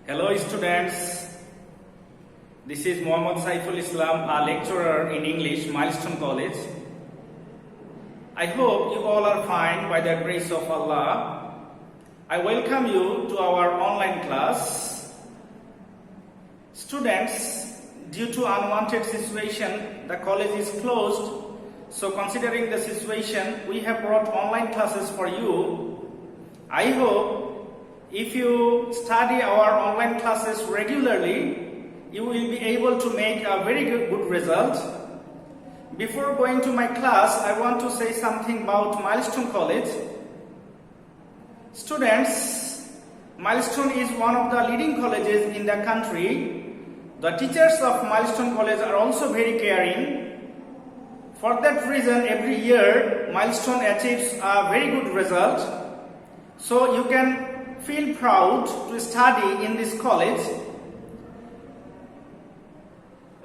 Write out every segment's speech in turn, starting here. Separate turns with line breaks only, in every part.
Hello students, this is Muhammad Saiful Islam, a lecturer in English, Milestone College. I hope you all are fine by the grace of Allah. I welcome you to our online class. Students, due to unwanted situation, the college is closed. So considering the situation, we have brought online classes for you. I hope if you study our online classes regularly, you will be able to make a very good result. Before going to my class, I want to say something about Milestone College. Students, Milestone is one of the leading colleges in the country. The teachers of Milestone College are also very caring. For that reason, every year, Milestone achieves a very good result. So you can feel proud to study in this college.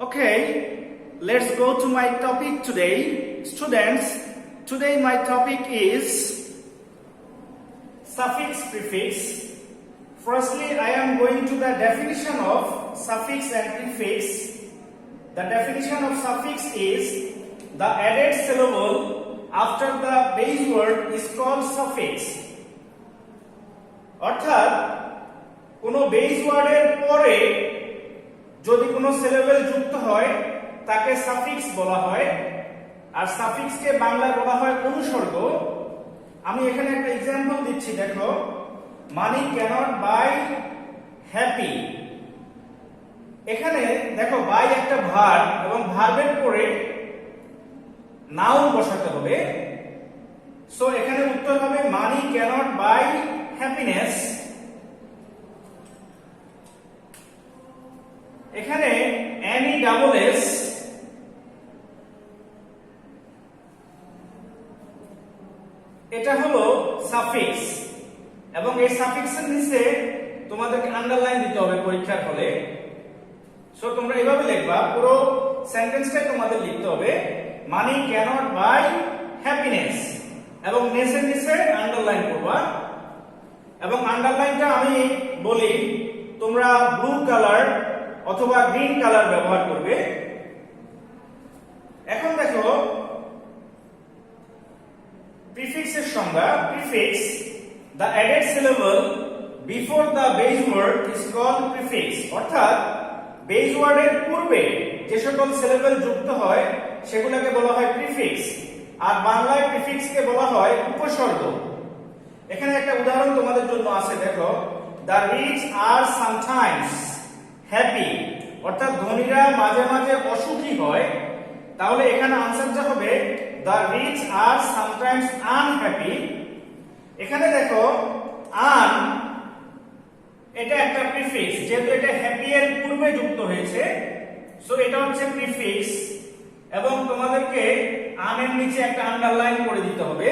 Okay, let's go to my topic today. Students, today my topic is suffix prefix. Firstly, I am going to the definition of suffix and prefix. The definition of suffix is the added syllable after the base word is called suffix. অর্থাৎ কোনো base ওয়ার্ডের পরে যদি কোনো syllable যুক্ত হয় তাকে suffix বলা হয় আর সাফিক্সকে বাংলায় বলা হয় অনুসর্গ। আমি এখানে একটা एग्जांपल দিচ্ছি, দেখো, মানি ক্যানট বাই হ্যাপি। এখানে দেখো বাই একটা ভার্ব এবং ভার্বের পরে নাউন বসাতে হবে। সো এখানে উত্তর হবে মানি ক্যানট বাই হ্যাপিনেস। এখানে এনি ডাবল এস এটা হলো সাফিক্স এবং এই সাফিক্সের নিচে তোমাদেরকে আন্ডারলাইন দিতে হবে পরীক্ষার হলে। সো তোমরা এইভাবে লিখবা, পুরো সেন্টেন্সটাই তোমাদের লিখতে হবে মানি ক্যানট বাই হ্যাপিনেস এবং নেসের নিচে আন্ডারলাইন করবা। এবং আন্ডারলাইনটা আমি বলি তোমরা ব্লু কালার অথবা গ্রিন কালার ব্যবহার করবে। এখন দেখো প্রিফিক্সের সংজ্ঞা। Prefix, the added syllable before the base word is called prefix. অর্থাৎ বেস ওয়ার্ডের পূর্বে যে সকল সিলেবল যুক্ত হয় সেগুলোকে বলা হয় প্রিফিক্স, আর বাংলায় প্রিফিক্সকে বলা হয় উপসর্গ। এখানে একটা উদাহরণ তোমাদের জন্য আছে, দেখো, the rich are sometimes happy, অর্থাৎ ধনীরা মাঝে মাঝে অসুখী হয়। তাহলে এখানে আনসারটা হবে the rich are sometimes unhappy। এখানে দেখো আন এটা একটা প্রিফিক্স, যেহেতু এটা হ্যাপি এর পূর্বে যুক্ত হয়েছে, সো এটা হচ্ছে প্রিফিক্স এবং তোমাদেরকে আনের নিচে একটা আন্ডারলাইন করে দিতে হবে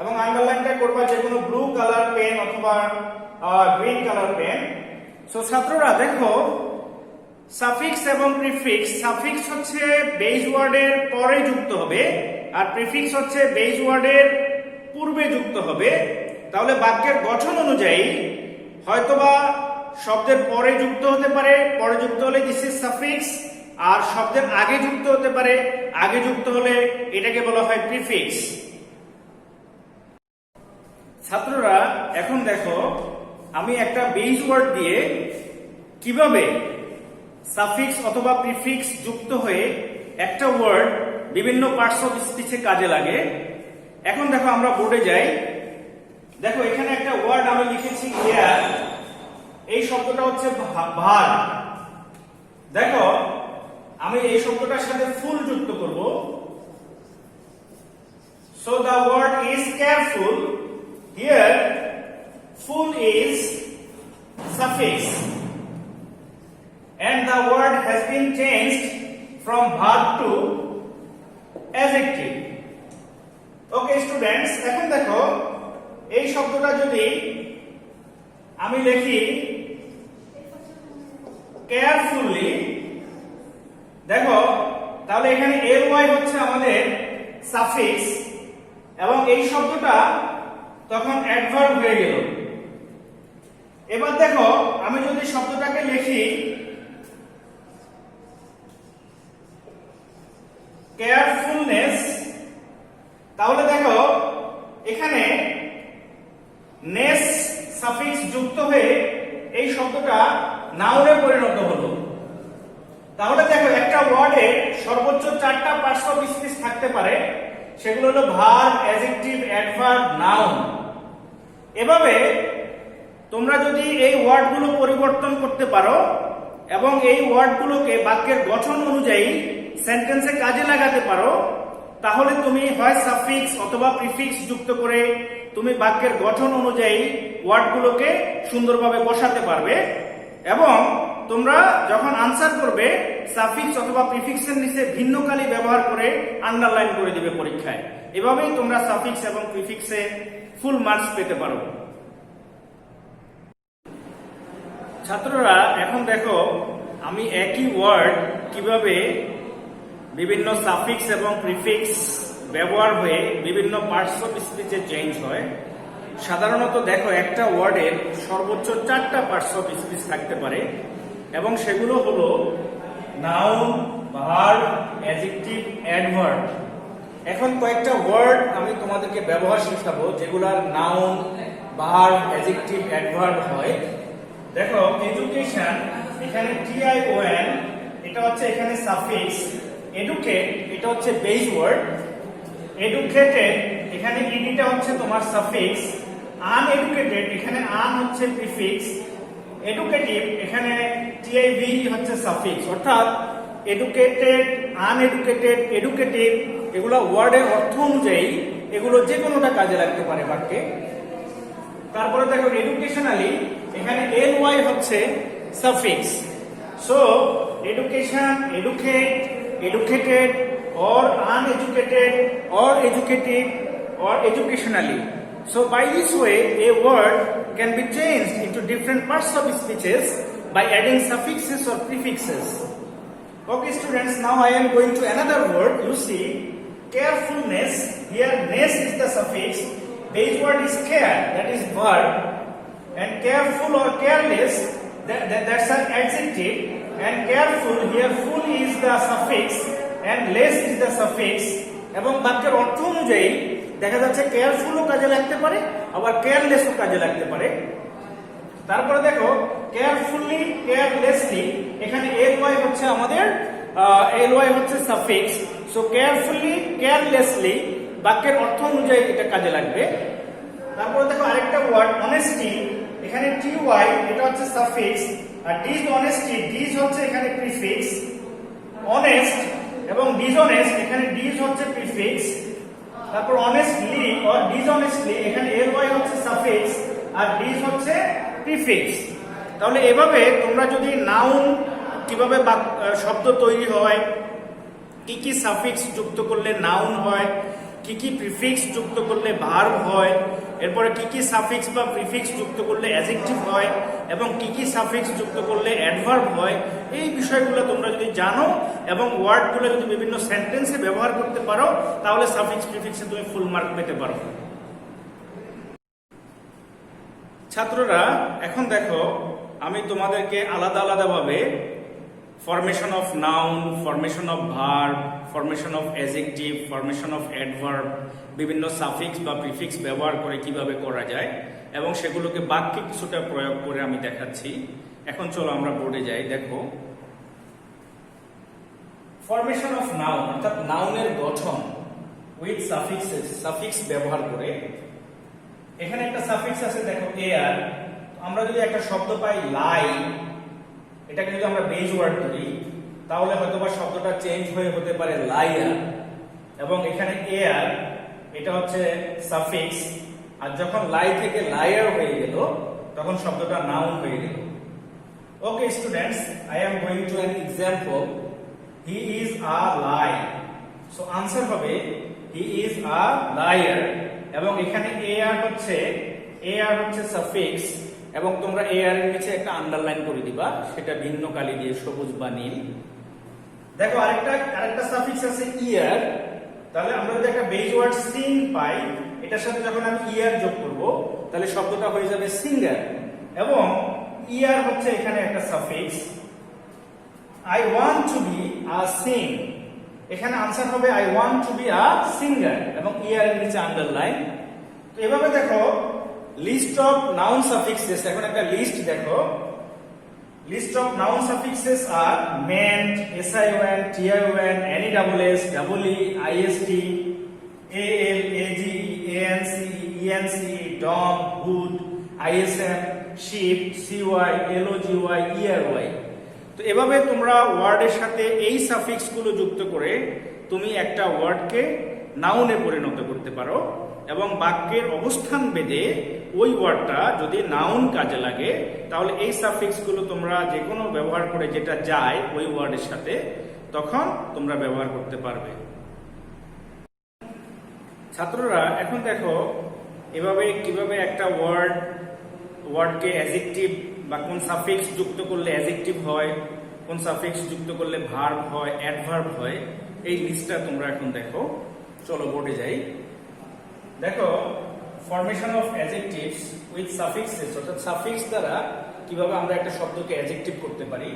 এবং আন্ডারলাইনটা করবা যে কোনো ব্লু কালার পেন অথবা গ্রিন কালার পেন। সো ছাত্ররা দেখো সাফিক্স এবং প্রিফিক্স, সাফিক্স হচ্ছে বেস ওয়ার্ডের পরে যুক্ত হবে আর প্রিফিক্স হচ্ছে বেস ওয়ার্ডের পূর্বে যুক্ত হবে। তাহলে বাক্যের গঠন অনুযায়ী হয়তোবা শব্দের পরে যুক্ত হতে পারে, পরে যুক্ত হলে দিস ইজ সাফিক্স, আর শব্দের আগে যুক্ত হতে পারে, আগে যুক্ত হলে এটাকে বলা হয় প্রিফিক্স। ছাত্ররা এখন দেখো আমি একটা বেস ওয়ার্ড দিয়ে কিভাবে সাফিক্স অথবা প্রিফিক্স যুক্ত হয়ে একটা ওয়ার্ড বিভিন্ন পার্টস অফ স্পিচে কাজে লাগে। এখন দেখো আমরা বোর্ডে যাই, দেখো এখানে একটা ওয়ার্ড আমি লিখেছি হেয়ার, এই শব্দটা হচ্ছে ভার্ব। দেখো আমি এই শব্দটার সাথে ফুল যুক্ত করব। So the word is careful. Here full is suffix and the word has been changed from verb to adjective. Okay students, এখন দেখো এই শব্দটা যদি আমি লিখি carefully, দেখো তাহলে এখানে ly হচ্ছে আমাদের সাফিক্স এবং এই শব্দটা তখন অ্যাডভার্ব হয়ে গেল। এবার দেখো আমি যদি শব্দটাকে লিখি কেয়ারফুলনেস, তাহলে দেখো এখানে নেস সাফিক্স যুক্ত হয়ে এই শব্দটা নাউনে পরিণত হলো। তাহলে দেখো একটা ওয়ার্ডে সর্বোচ্চ 4টা পার্টস অফ স্পিচ থাকতে পারে, সেগুলো হলো ভার্ব, অ্যাডজেক্টিভ, অ্যাডভার্ব, নাউন। এভাবে তোমরা যদি এই ওয়ার্ডগুলো পরিবর্তন করতে পারো এবং এই ওয়ার্ডগুলোকে বাক্যের গঠন অনুযায়ী সেন্টেন্সে কাজে লাগাতে পারো, তাহলে তুমি হয় সাফিক্স অথবা প্রিফিক্স যুক্ত করে তুমি বাক্যের গঠন অনুযায়ী ওয়ার্ডগুলোকে সুন্দরভাবে বসাতে পারবে। এবং তোমরা যখন আনসার করবে সাফিক্স অথবা প্রিফিক্সের নিচে ভিন্ন কালি ব্যবহার করে আন্ডারলাইন করে দিবে পরীক্ষায়। এভাবেই তোমরা সাফিক্স এবং প্রিফিক্সে ফুল মার্কস পেতে পারো। ছাত্ররা এখন দেখো আমি একই ওয়ার্ড কিভাবে বিভিন্ন সাফিক্স এবং প্রিফিক্স ব্যবহার হয়ে বিভিন্ন পার্টস অফ স্পিচে চেঞ্জ হয়। সাধারণত দেখো একটা ওয়ার্ডের সর্বোচ্চ 4টা পার্টস অফ স্পিচ থাকতে পারে এবং সেগুলো হলো নাউন, ভার্ব, অ্যাডজেক্টিভ, অ্যাডভার্ব। এখন কয়েকটা ওয়ার্ড আমি তোমাদেরকে ব্যবহার শেখাবো যেগুলোর নাউন, ভার্ব, অ্যাডজেক্টিভ, অ্যাডভার্ব হয়। দেখো এডুকেশন, এখানে TION, এটা হচ্ছে এখানে সাফিক্স। এডুকেট, এটা হচ্ছে বেস ওয়ার্ড। এডুকেটেড, এখানে ইডিটা হচ্ছে তোমার সাফিক্স। আনএডুকেটেড, এখানে আন হচ্ছে প্রিফিক্স। এডুকেটিভ, এখানে TIV হচ্ছে সাফিক্স। অর্থাৎ এডুকেটেড, আনএডুকেটেড, এডুকেটিভ, এগুলো ওয়ার্ডের অর্থ অনুযায়ী এগুলো যে কোনোটা কাজে লাগতে পারে বাক্যে। তারপরে দেখো এডুকেশনালি, এখানে LY হচ্ছে suffix. So education, educate, educated or uneducated or educative or educationally. So by this way a word can be changed into different parts of speeches by adding suffixes or prefixes. Okay students, now I am going to another word. You see carefulness, here ness is the suffix, base word is care, that is verb, and careful or careless, that's an adjective, and careful, here full is the suffix and less is the suffix. এবং বাক্যের অর্থ অনুযায়ী দেখা যাচ্ছে কেয়ারফুলও কাজে লাগতে পারে আবার কেয়ারলেসও কাজে লাগতে পারে। তারপরে দেখো কেয়ারফুলি, কেয়ারলেসলি, এখানে LY হচ্ছে আমাদের LY হচ্ছে সাফিক্স। সো কেয়ারফুলি, কেয়ারলেসলি বাক্যের অর্থ অনুযায়ী এটা কাজে লাগবে। তারপরে দেখো আরেকটা ওয়ার্ড অনেস্টি, এখানে TY, এটা হচ্ছে সাফিক্স। আর ডিসঅনেস্টি, ডিস হচ্ছে এখানে প্রিফিক্স। অনেস্ট এবং ডিসঅনেস্ট, এখানে ডিস হচ্ছে প্রিফিক্স। তারপর অনেস্টলি অর ডিসঅনেস্টলি, এখানে LY হচ্ছে সাফিক্স আর ডিস হচ্ছে প্রিফিক্স। তাহলে এভাবে তোমরা যদি নাউন কিভাবে শব্দ তৈরি হয়, কি কি সাফিক্স যুক্ত করলে নাউন হয়, কি কি প্রিফিক্স যুক্ত করলে ভার্ব হয়, এরপরে কি কি সাফিক্স বা প্রিফিক্স যুক্ত করলে অ্যাডজেক্টিভ হয় এবং কি কি সাফিক্স যুক্ত করলে অ্যাডভার্ব হয়, এই বিষয়গুলো তোমরা যদি জানো এবং ওয়ার্ডগুলো যদি বিভিন্ন সেন্টেন্সে ব্যবহার করতে পারো তাহলে সাফিক্স প্রিফিক্সে তুমি ফুল মার্ক পেতে পারো। ছাত্ররা এখন দেখো আমি তোমাদেরকে আলাদা আলাদাভাবে formation of noun, formation of verb, formation of adjective, formation of adverb, বিভিন্ন সাফিক্স বা প্রিফিক্স ব্যবহার করে কিভাবে করা যায় এবং সেগুলোকে বাক্যে কিছুটা প্রয়োগ করে আমি দেখাচ্ছি। এখন চলো আমরা বোর্ডে যাই। দেখো ফরমেশন অফ নাউন অর্থাৎ নাউনের গঠন উইথ সাফিক্সেস, সাফিক্স ব্যবহার করে। এখানে একটা সাফিক্স আছে দেখো এয়ার। আমরা যদি একটা শব্দ পাই লাই, এটাকে যদি আমরা বেজ ওয়ার্ড করি তাহলে হয়তোবা শব্দটা চেঞ্জ হয়ে হতে পারে লায়ার। এবং এখানে এয়ার, এটা হচ্ছে সাফিক্স। আর যখন লাই থেকে লায়ার হয়ে গেল তখন শব্দটা নাউন হয়ে গেল। Okay students, I am going to an example. He is a lie. So answer হবে হি ইজ আ লায়ার। এবং এখানে এয়ার হচ্ছে সাফিক্স এবং তোমরা এয়ার এর নিচে একটা আন্ডারলাইন করে দিবা, সেটা ভিন্ন কালি দিয়ে সবুজ বা নীল। দেখো আরেকটা সাফিক্স আছে ইয়ার। তাহলে আমরা যদি একটা বেজ ওয়ার্ড সিং পাই, এটার সাথে যখন আমি ইয়ার যোগ করব তাহলে শব্দটা হয়ে যাবে সিঙ্গার। এবং ইয়ার হচ্ছে এখানে একটা suffix. I want to be a Singh, এখানে আনসার হবে I want to be a singer এবং ইয়ার এর নিচে আন্ডারলাইন। তো এভাবে দেখো লিস্ট অফ নাউন সাফিক্সেস, এখন একটা লিস্ট দেখো। লিস্ট অফ নাউন সাফিক্সেস আর ment, SION, TION, NESS, EE, IST, AL, AGE, ANCE, ENCE, DOM, hood, ISM, sheep, CY, LOGY, ERY। তো এভাবে তোমরা ওয়ার্ডের সাথে এই সাফিক্স গুলো যুক্ত করে তুমি একটা ওয়ার্ডকে নাউনে পরিণত করতে পারো এবং বাক্যের অবস্থান ভেদে ওই ওয়ার্ডটা যদি নাউন কাজে লাগে তাহলে এই সাফিক্স গুলো তোমরা যে কোনো ব্যবহার করে যেটা যায় ওই ওয়ার্ডের সাথে তখন তোমরা ব্যবহার করতে পারবে। ছাত্ররা এখন দেখো এভাবে কিভাবে একটা ওয়ার্ডকে অ্যাডজেক্টিভ বা কোন সাফিক্স যুক্ত করলে অ্যাডজেক্টিভ হয়, কোন সাফিক্স যুক্ত করলে ভার্ব হয়, অ্যাডভার্ব হয়, এই লিস্টটা তোমরা এখন দেখো। চলো বোর্ডে যাই। দেখো formation of adjectives with suffixes, অর্থাৎ সাফিক্স দ্বারা কিভাবে আমরা একটা শব্দকে অ্যাডজেক্টিভ করতে পারি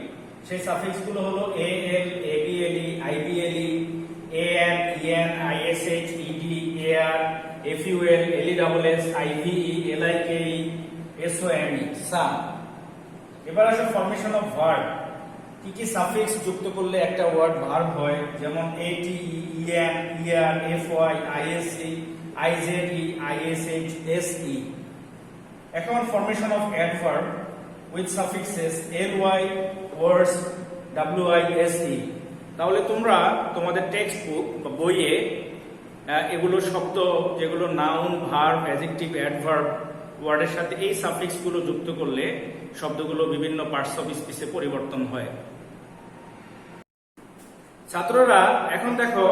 সেই সাফিক্স গুলো হলো AL, ABLE, IBLE, AN, EN, ISH, ED, AR, FUL, LESS, IVE, LIKE, SOME, সাম। এবার আসে ফরমেশন অফ ভার্ব, কি কি সাফিক্স যুক্ত করলে একটা ওয়ার্ড ভার্ব হয়, যেমন ATE, EM, ER, FY, ISE, IZE, ISH, SE। এখন formation of adverb with suffixes LY, words, WISE। তাহলে তোমরা তোমাদের টেক্সট বুক বা বইয়ে এগুলো শব্দ যেগুলো নাউন, ভার্ব, অ্যাডজেক্টিভ, অ্যাডভার্ব ওয়ার্ডের সাথে এই সাফিক্স গুলো যুক্ত করলে শব্দগুলো বিভিন্ন পার্টস অফ স্পিচে পরিবর্তন হয়। ছাত্ররা এখন দেখো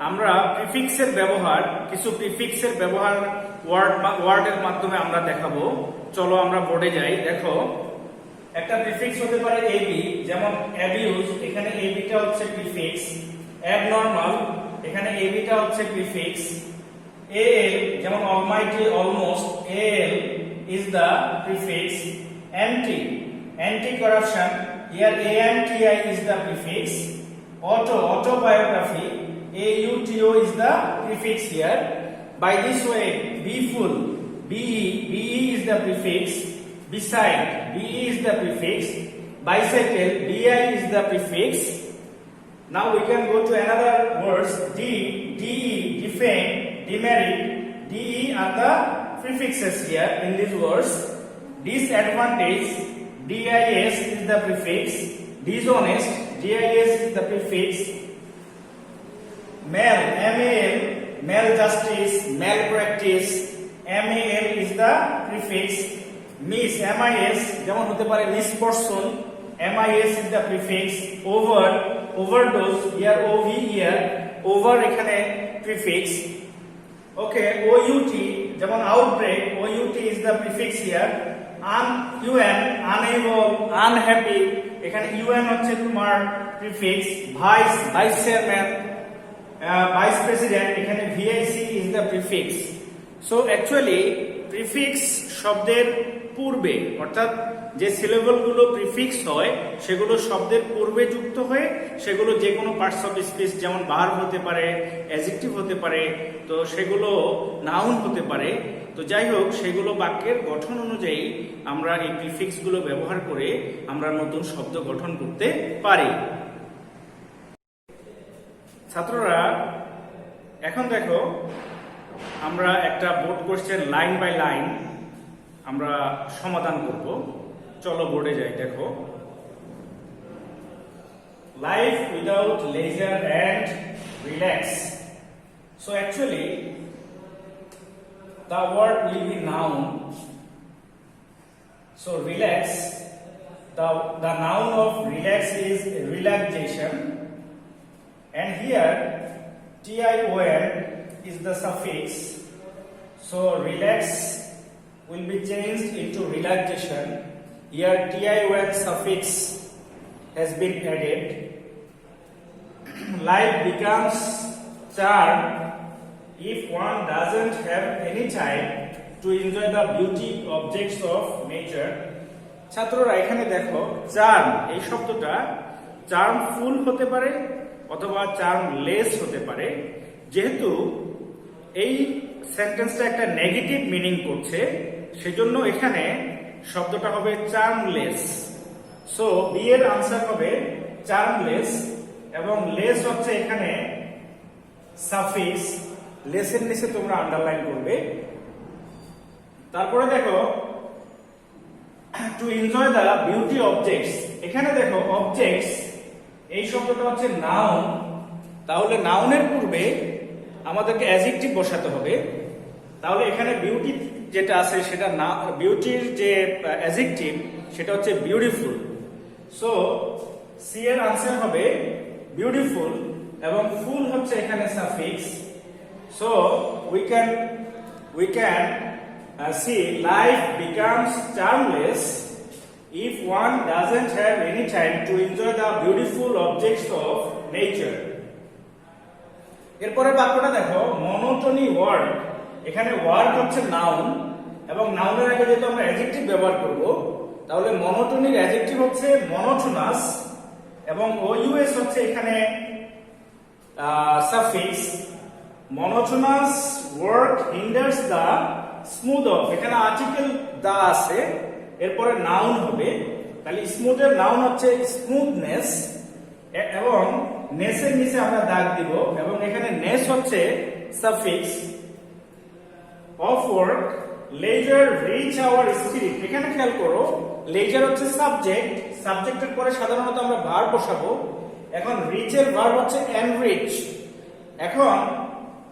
আমরা প্রিফিক্সের ব্যবহার, কিছু প্রিফিক্সের ব্যবহার ওয়ার্ডের মাধ্যমে আমরা দেখাবো। চলো আমরা বোর্ডে যাই। দেখো একটা প্রিফিক্স হতে পারে এবি, যেমন অ্যাবিউজ, এখানে এবিটা হচ্ছে প্রিফিক্স। অ্যাবনরমাল, এখানে এবিটা হচ্ছে প্রিফিক্স। এএল, যেমন Almighty, almost, AL is the prefix. Anti, anti corruption, here ANTI is the prefix. Auto, autobiography, AUTO is the prefix here. By this way, be full, BE is the prefix. Beside, BE is the prefix. Bicycle, BI is the prefix. Now we can go to another words, DE, defame, demerit, DE are the prefixes here in these words. Disadvantage, DIS is the prefix. Dishonest, DIS is the prefix. Mal, MAL, maljustice, malpractice, MAL is the prefix. Miss, MIS, যেমন হতে পারে misfortune, MIS is the prefix. Over, overdose, here OV here, over এখানে prefix. Okay, OUT, যেমন outbreak, OUT is the prefix here. UN, unable, unhappy, এখানে UN হচ্ছে তোমার prefix. Vice, vice chairman, vice president, এখানে VIC is the prefix. So actually prefix শব্দের পূর্বে, অর্থাৎ যে সিলেবল গুলো প্রিফিক্স হয় সেগুলো শব্দের পূর্বে যুক্ত হয়ে সেগুলো যে কোনো পার্টস অফ স্পিচ, যেমন ভার্ব হতে পারে, অ্যাডজেক্টিভ হতে পারে, তো সেগুলো নাউন হতে পারে। তো যাই হোক, সেগুলো বাক্যের গঠন অনুযায়ী আমরা এই প্রিফিক্স গুলো ব্যবহার করে আমরা নতুন শব্দ গঠন করতে পারি। ছাত্ররা এখন দেখো আমরা একটা board question line by line আমরা সমাধান করব। চলো বোর্ডে যাই। দেখো, life without leisure and relax. So actually the word will be noun. So relax, the noun of relax is relaxation. And here TION is the suffix, so relax will be changed into relaxation. Here TION suffix has been added. Life becomes charmed if one doesn't have any time to enjoy the beauty objects of nature. ছাত্ররা এখানে দেখো charm এই শব্দটা charm ফুল হতে পারে অথবা charm less হতে পারে। যেহেতু এই সেন্টেন্সটা একটা নেগেটিভ মিনিং করছে সেজন্য এখানে শব্দটা হবে চার্মলেস। সো বি এর আনসার হবে চার্মলেস এবং লেস হচ্ছে এখানে সাফিক্স, লেসের নিচে তোমরা আন্ডারলাইন করবে। তারপরে দেখো to enjoy the beauty objects, এখানে দেখো অবজেক্টস এই শব্দটা হচ্ছে নাউন, তাহলে নাউনের পূর্বে আমাদেরকে অ্যাডজেক্টিভ বসাতে হবে। তাহলে এখানে বিউটি যেটা আছে সেটা না, বিউটির যে অ্যাডজেক্টিভ সেটা হচ্ছে বিউটিফুল। সো সি এর আনসার হবে বিউটিফুল এবং ফুল হচ্ছে এখানে suffix. So we can see life becomes charmless if one doesn't have any time to enjoy the beautiful objects of nature. এরপরে বাক্যটা দেখো মনোটোনি ওয়ার্ড, এখানে ওয়ার্ড হচ্ছে নাউন এবং নাউনের আগে যেহেতু আমরা অ্যাডজেক্টিভ ব্যবহার করব তাহলে মনোটোনির অ্যাডজেক্টিভ হচ্ছে মনোটোনাস এবং ওইউএস হচ্ছে এখানে suffix. Monotonous work hinders the smooth of, এখানে আর্টিকেল দা আছে এরপরে নাউন হবে, তাহলে স্মুথের নাউন হচ্ছে স্মুথনেস এবং নেসের নিচে আমরা দাগ দিব এবং এখানে নেস হচ্ছে suffix. Of work leisure reach our spirit, এখানে খেয়াল করো লেজার হচ্ছে সাবজেক্ট, সাবজেক্টের পরে সাধারণত আমরা ভার্ব বসাবো, এখন রিচের ভার্ব হচ্ছে এনরিচ। এখন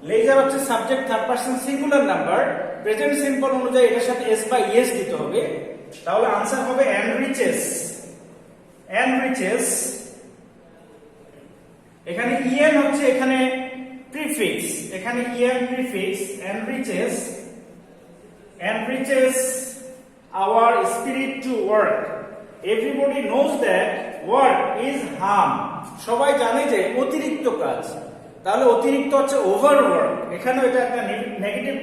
লেজার হচ্ছে subject third person singular number, present simple অনুযায়ী এটার সাথে এস বা ইএস দিতে হবে, তাহলে আনসার হবে এনরিচেস। এনরিচেস এখানে ইএন হচ্ছে এখানে প্রিফিক্স, এখানে EN prefix. Enriches enriches our spirit to work. Everybody knows that work is harm. সবাই জানে যে অতিরিক্ত কাজ, তাহলে অতিরিক্ত হচ্ছে ওভারওয়ার্ক, এখানে এটা একটা নেগেটিভ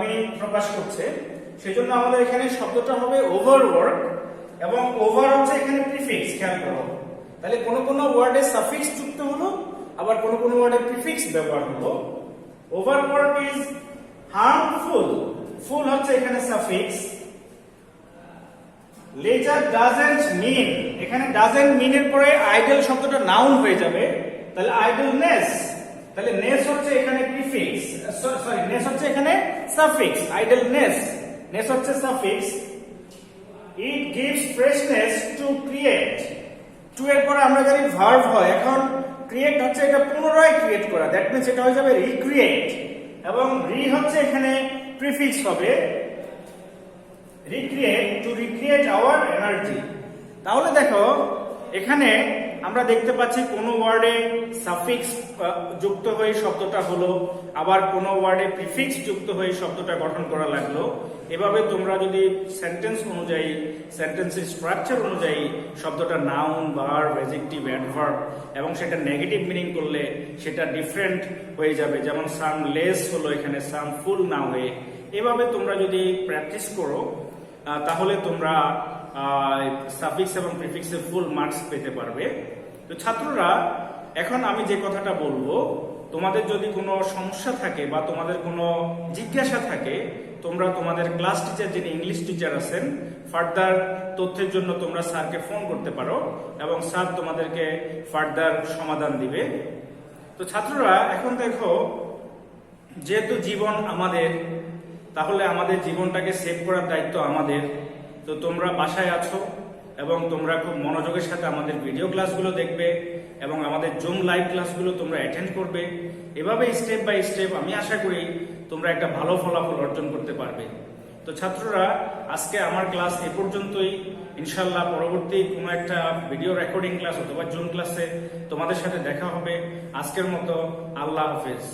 মিনিং প্রকাশ করছে, সেজন্য আমাদের এখানে শব্দটা হবে ওভারওয়ার্ক এবং ওভার হচ্ছে এখানে প্রিফিক্স। খেয়াল করো তাহলে কোন কোন ওয়ার্ডে সাফিক্স যুক্ত হলো আবার কোন কোন ওয়ার্ডে প্রিফিক্স ব্যবহার হলো। ওভারওয়ার্ক ইজ হার্মফুল, ফুল হচ্ছে এখানে সাফিক্স। লেজার ডাজন্ট মিন, এখানে ডাজন্ট মিন এর পরে আইডল শব্দটা নাউন হয়ে যাবে, তাহলে আইডলনেস, তাহলে নেস হচ্ছে এখানে প্রিফিক্স, সরি নেস হচ্ছে এখানে সাফিক্স। আইডলনেস নেস হচ্ছে suffix. It gives freshness to create, to এর পরে আমরা জানি ভার্ব হয়, এখন ক্রিয়েট হচ্ছে এটা পুনরায় ক্রিয়েট করা, দ্যাট মিন্স এটা হয়ে যাবে রিক্রিয়েট এবং রি হচ্ছে এখানে প্রিফিক্স হবে recreate, to recreate our energy. তাহলে দেখো এখানে আমরা দেখতে পাচ্ছি কোন ওয়ার্ডে সাফিক্স যুক্ত হয়ে শব্দটা হলো, আবার কোন ওয়ার্ডে প্রিফিক্স যুক্ত হয়ে শব্দটা গঠন করা লাগলো। এভাবে তোমরা যদি সেন্টেন্স অনুযায়ী, সেন্টেন্সের স্ট্রাকচার অনুযায়ী শব্দটা নাউন, ভার্ব, অ্যাডজেক্টিভ, অ্যাডভার্ব এবং সেটা নেগেটিভ মিনিং করলে সেটা ডিফারেন্ট হয়ে যাবে, যেমন সাম লেস হলো এখানে সাম ফুল না হয়ে। এভাবে তোমরা যদি প্র্যাকটিস করো তাহলে তোমরা সাফিক্স এবং প্রিফিক্সের ফুল মার্কস পেতে পারবে। তো ছাত্ররা এখন আমি যে কথাটা বলবো, তোমাদের যদি কোনো সমস্যা থাকে বা তোমাদের কোনো জিজ্ঞাসা থাকে তোমরা তোমাদের ক্লাস টিচার যিনি ইংলিশ টিচার আছেন ফার্দার তথ্যের জন্য তোমরা স্যারকে ফোন করতে পারো এবং স্যার তোমাদেরকে ফার্দার সমাধান দিবে। তো ছাত্ররা এখন দেখো যেহেতু জীবন আমাদের, তাহলে আমাদের জীবনটাকে সেভ করার দায়িত্ব আমাদের। তো তোমরা বাসায় আছো এবং তোমরা খুব মনোযোগের সাথে আমাদের ভিডিও ক্লাসগুলো দেখবে এবং আমাদের জুম লাইভ ক্লাসগুলো তোমরা অ্যাটেন্ড করবে। এভাবে স্টেপ বাই স্টেপ আমি আশা করি তোমরা একটা ভালো ফলাফল অর্জন করতে পারবে। তো ছাত্ররা আজকে আমার ক্লাস এ পর্যন্তই। ইনশাল্লাহ পরবর্তী কোনো একটা ভিডিও রেকর্ডিং ক্লাস অথবা জুম ক্লাসে তোমাদের সাথে দেখা হবে। আজকের মতো আল্লাহ হাফেজ।